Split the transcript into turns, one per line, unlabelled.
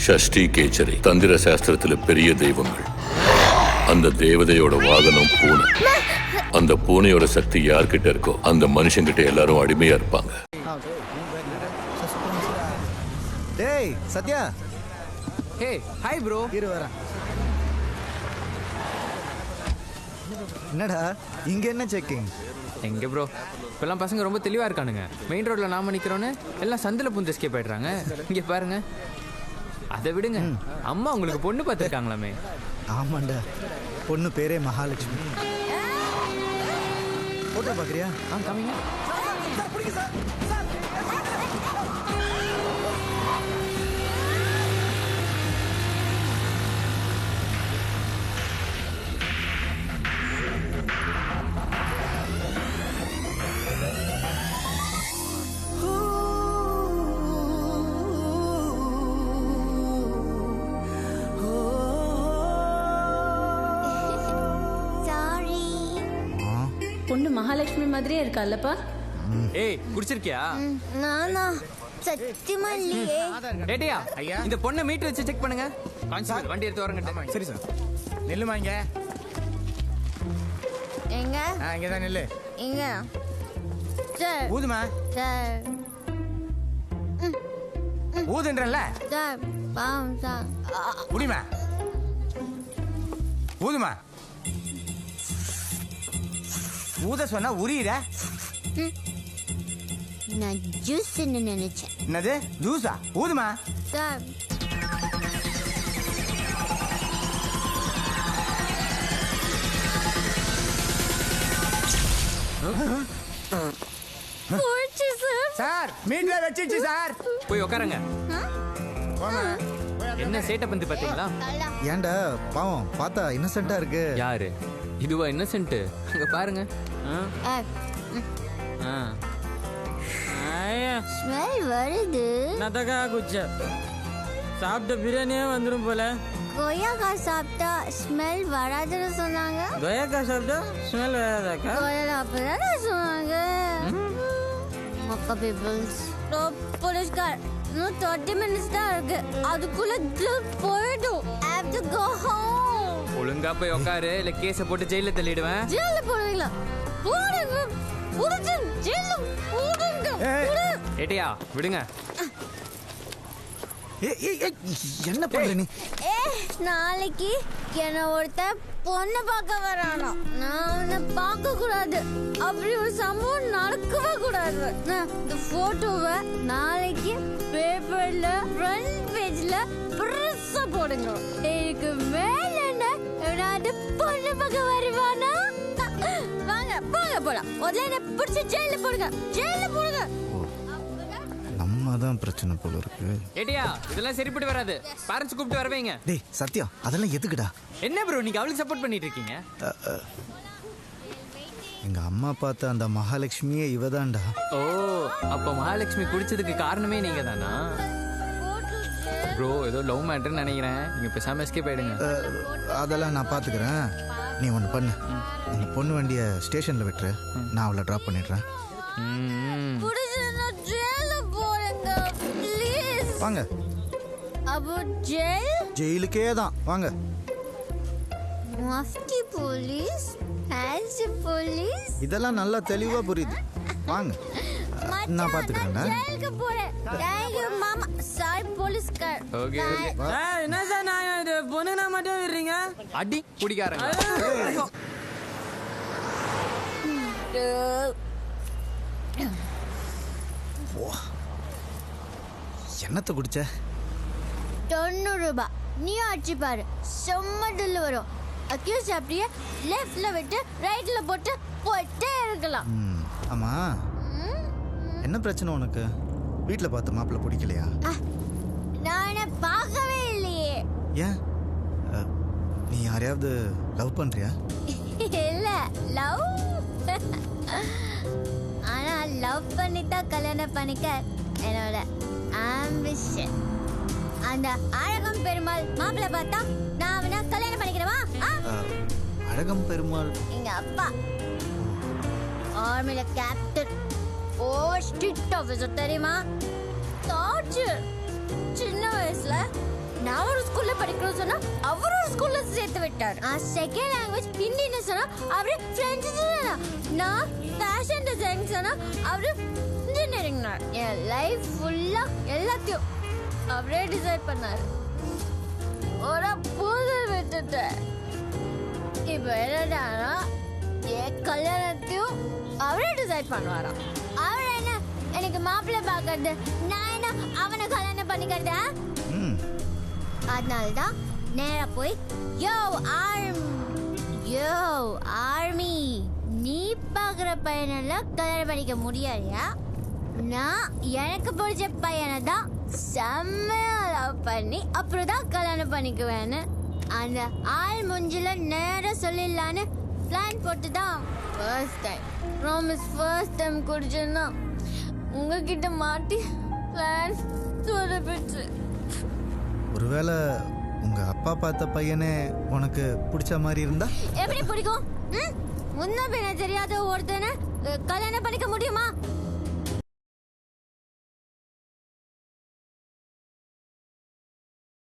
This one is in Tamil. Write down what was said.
ஷஷ்டி கேச்சரி தந்திர சாஸ்திரத்துல பெரிய தெய்வங்கள். அந்த தேவதையோட வாகனம் பூனை. அந்த பூனையோட சக்தி யார்கிட்ட இருக்கோ அந்த மனுஷங்கிட்ட எல்லாரும் அடிமையா இருப்பாங்க.
டேய் சத்யா.
Hey hi bro.
இரு வரேன். என்னடா இங்க என்ன செக்கிங்?
எங்க ப்ரோ இப்பெல்லாம் பசங்க ரொம்ப தெளிவா இருக்கானுங்க. மெயின் ரோட்ல நாம நிக்கிறோன்னு எல்லாம் சந்தில புந்து எஸ்கேப் ஆயிடுறாங்க. இங்க பாருங்க. அதை விடுங்க, அம்மா உங்களுக்கு பொண்ணு பார்த்துருக்காங்களாமே?
ஆமாண்டா, பொண்ணு பேரே மகாலட்சுமி. போட்டோ பாக்குறியா?
காமிங்க.
பொண்ணு மகாலட்சுமி மாதிரியே இருக்கால்லப்பா.
ஏய் குடிச்சிருக்கியா?
நானா சத்தியமா இல்லையே.
டேடியா இந்த பொண்ணை மீட்டர் வச்சு செக் பண்ணுங்க. கான்ஸ்டபிள் வண்டி எடுத்து வரங்க.
சரி சார். நில்லுமா இங்க.
எங்க?
இங்க தான் நில்லு.
இங்க. சார்.
ஊதுமா.
சார்.
ஊதுன்றல்ல.
சார் பாவம் சார்.
குடிமா. ஊதுமா. ஊத சொன்னா உரியுற.
நான் ஜூஸ் நினைச்சேன்.
என்னது ஜூஸா? ஊதுமா.
சார். போச்சு சார்.
சார் மீட்ல வச்சிடுச்சு சார்.
போய் உட்காருங்க. என்ன சேட்டை பண்ணி பாத்தீங்களா?
ஏன்டா பாவம் பார்த்தா இன்னசென்ட்டா இருக்கு.
யாரு இதுவா இன்னசென்ட்? அங்க பாருங்க.
ஸ்மெல் வருது.
நதகா குச்ச சாப்பிட்ட பிரியாணியே வந்துடும் போல.
கொய்யாக்காய் சாப்பிட்டா ஸ்மெல் வராதுன்னு சொன்னாங்க.
கொய்யாக்காய் சாப்பிட்டா ஸ்மெல் வராதாக்கா?
கொய்யா அப்பதானே சொன்னாங்க. மக்கா பீப்பிள்ஸ். போலீஸ்கார் இன்னும் 30 minutes தான் இருக்கு. அதுக்குள்ள போயிடும். I have to go home.
ஒழுங்கா போய் உட்காரு, இல்ல கேஸ போட்டு ஜெயில தள்ளிடுவேன்.
ஜெயில போடுவீங்களா? போடுங்க. புடிச்சு ஜெயில போடுங்க.
ஏட்டியா விடுங்க.
என்ன பண்ற நீ?
நாளைக்கு என்ன ஒருத்தர் பொண்ணு பார்க்க வரானோ. நான் உன்னை பார்க்க கூடாது. அப்படி ஒரு சம்பவம் நடக்கவே கூடாது. இந்த போட்டோவை நாளைக்கு பேப்பர்ல ஃப்ரண்ட் பேஜ்ல பெருசா போடுங்க. எனக்கு மேல என்ன பொண்ணு பார்க்க வருவானா? வாங்க போங்க போலாம். முதல்ல என்ன பிடிச்சி ஜெயில போடுங்க. ஜெயில போடுங்க.
நம்ம தான் பிரச்சனை போல இருக்கு.
ஏட்டியா இதெல்லாம் சரிப்பட்டு வராது. பேரண்ட்ஸ் கூப்பிட்டு வரவேங்க.
டேய் சத்யா, அதெல்லாம் எதுக்குடா?
என்ன ப்ரோ நீங்க அவளுக்கு சப்போர்ட் பண்ணிட்டு இருக்கீங்க?
எங்க அம்மா பார்த்த அந்த மகாலட்சுமியே இவதான்டா.
ஓ அப்ப மகாலட்சுமி குடிச்சதுக்கு காரணமே நீங்க தானா? ப்ரோ ஏதோ லவ் மேட்டர்னு நினைக்கிறேன். நீங்க பேசாம எஸ்கேப் ஆயிடுங்க.
அதெல்லாம் நான் பாத்துக்கிறேன். நீ ஒன்று பண்ணு, அந்த பொண்ணு வண்டியை ஸ்டேஷன்ல விட்டுரு. நான் அவளை ட்ராப் பண்ணிடுறேன். வாங்க.
அப்போ ஜெயில்?
ஜெயிலுக்கே தான் வாங்க.
Mufti police, hands police.
இதெல்லாம் நல்லா தெளிவா புரியுது. வாங்க நான் பாத்துக்கிறேன்டா.
ஜெயிலுக்கு போறேன். தேங்க் யூ மாமா. சாரி போலீஸ்கார்.
ஓகே
என்ன சார் நான் இது பொண்ணுனா மட்டும் விடுறீங்க?
அடி குடிக்காரங்க.
என்னத்தை குடிச்ச?
90 ரூபாய். நீ அடிச்சு பாரு, செம்ம டில் வரும். அக்யூஸ் அப்படியே லெஃப்ட்ல விட்டு ரைட்ல போட்டு போயிட்டே இருக்கலாம்.
ஆமா, என்ன பிரச்சனை உனக்கு? வீட்டில் பார்த்த மாப்பிள்ள பிடிக்கலையா?
நான் பார்க்கவே இல்லையே.
ஏன், நீ யாரையாவது லவ் பண்றியா?
இல்ல லவ். ஆனா லவ் பண்ணித்தான் கல்யாணம் பண்ணிக்க என்னோட ஆம்பிஷன். அந்த அழகம் பெருமாள் மாப்பிள்ளை பார்த்தா நான் அவனை கல்யாணம் பண்ணிக்கிறவா?
அழகம் பெருமாள்
எங்க அப்பா ஆர்மில கேப்டன். ஓவர் ஸ்ட்ரிக்ட் ஆஃபீஸர் தெரியுமா? டார்ச்சர். சின்ன வயசுல நான் ஒரு ஸ்கூல்ல படிக்கணும்னு சொன்னா அவர் ஒரு ஸ்கூல்ல சேர்த்து விட்டார். செகண்ட் லாங்குவேஜ் ஹிந்தின்னு சொன்னா அவரு பிரெஞ்சு சொன்னா, நான் ஃபேஷன் டிசைன் சொன்னா அவரு இன்ஜினியரிங். என் லைஃப் ஃபுல்லா எல்லாத்தையும் அவரே டிசைட் பண்ணாரு. ஒரு பூதல் விட்டுட்டேன். இப்ப என்னடானா என் கல்யாணத்தையும் அவரே டிசைட் பண்ணுவாராம். அவர் என்ன எனக்கு மாப்பிள்ளை பார்க்கறது, நான் என்ன அவனை கல்யாணம் பண்ணிக்கிறதா? அதனாலதான் நேரா போய் யோ ஆர்மி, நீ பாக்குற பையனெல்லாம் கல்யாணம் பண்ணிக்க முடியாதியா? நான் எனக்கு பிடிச்ச பையனை தான் செம்மையா லவ் பண்ணி அப்புறம் தான் கல்யாணம் பண்ணிக்குவேன்னு அந்த ஆள் முஞ்சில நேரா சொல்லிடலான்னு பிளான் போட்டு தான் ஃபர்ஸ்ட் டைம் குடிச்சேன்னா உங்ககிட்ட மாட்டி பிளான் சொதப்பிச்சு.
ஒருவேளை உங்க அப்பா பார்த்த பையனே உனக்கு பிடிச்ச மாதிரி இருந்தா
எப்படி பிடிக்கும்? முன்ன பின்ன தெரியாத ஒருத்தனை கல்யாணம் பண்ணிக்க முடியுமா?